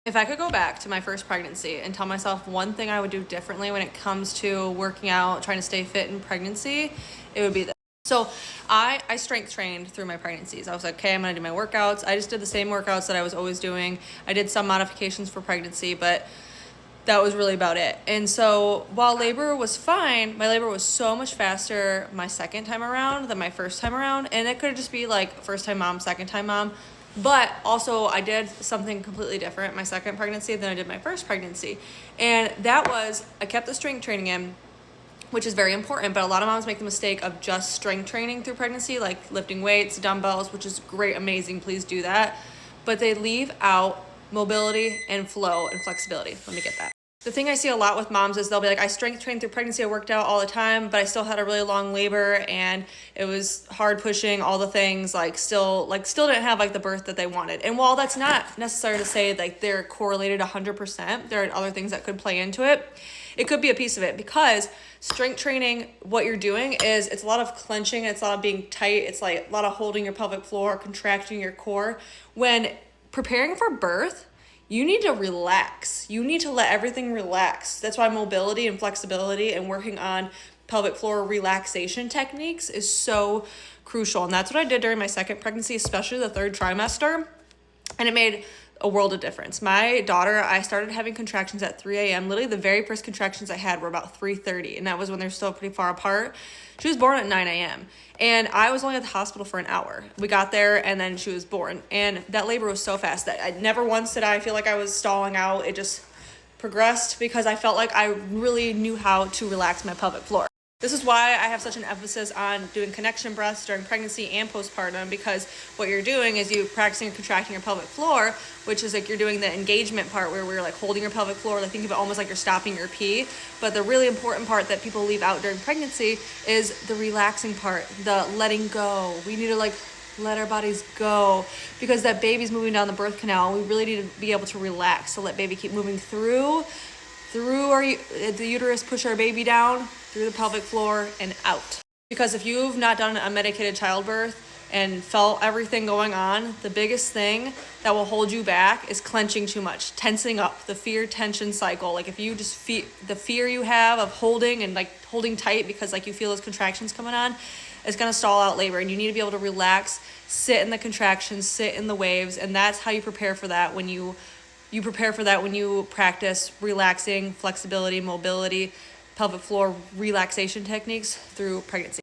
If I could go back to my first pregnancy and tell myself one thing I would do differently when it comes to working out, trying to stay fit in pregnancy, it would be this. So I strength trained through my pregnancies. I was like, okay, I'm gonna do my workouts. I just did the same workouts that I was always doing. I did some modifications for pregnancy, but that was really about it. And so while labor was fine, my labor was so much faster my second time around than my first time around. And it could just be like first time mom, second time mom. But also I did something completely different my second pregnancy than I did my first pregnancy. And that was, I kept the strength training in, which is very important, but a lot of moms make the mistake of just strength training through pregnancy, like lifting weights, dumbbells, which is great, amazing, please do that. But they leave out mobility and flow and flexibility. Let me get that. The thing I see a lot with moms is they'll be like, I strength trained through pregnancy, I worked out all the time, but I still had a really long labor and it was hard pushing, all the things, still didn't have like the birth that they wanted. And while that's not necessary to say like they're correlated 100%, there are other things that could play into it. It could be a piece of it, because strength training, what you're doing is it's a lot of clenching, it's a lot of being tight, it's like a lot of holding your pelvic floor, contracting your core. When preparing for birth, you need to relax. You need to let everything relax. That's why mobility and flexibility and working on pelvic floor relaxation techniques is so crucial. And that's what I did during my second pregnancy, especially the third trimester. And it made a world of difference. My daughter, I started having contractions at 3 a.m. Literally the very first contractions I had were about 3:30, and that was when they're still pretty far apart. She was born at 9 a.m. and I was only at the hospital for an hour. We got there and then she was born, and that labor was so fast that I never once did I feel like I was stalling out. It just progressed because I felt like I really knew how to relax my pelvic floor. This is why I have such an emphasis on doing connection breaths during pregnancy and postpartum, because what you're doing is you practicing contracting your pelvic floor, which is like you're doing the engagement part where we're like holding your pelvic floor, like think of it almost like you're stopping your pee. But the really important part that people leave out during pregnancy is the relaxing part, the letting go. We need to like let our bodies go, because that baby's moving down the birth canal. We really need to be able to relax, to let baby keep moving through the uterus, push our baby down through the pelvic floor and out. Because if you've not done a medicated childbirth and felt everything going on, the biggest thing that will hold you back is clenching too much, tensing up, the fear tension cycle. Like if you just feel the fear you have of holding and like holding tight because like you feel those contractions coming on, it's going to stall out labor. And you need to be able to relax, sit in the contractions, sit in the waves. And that's how you prepare for that when you practice relaxing, flexibility, mobility, pelvic floor relaxation techniques through pregnancy.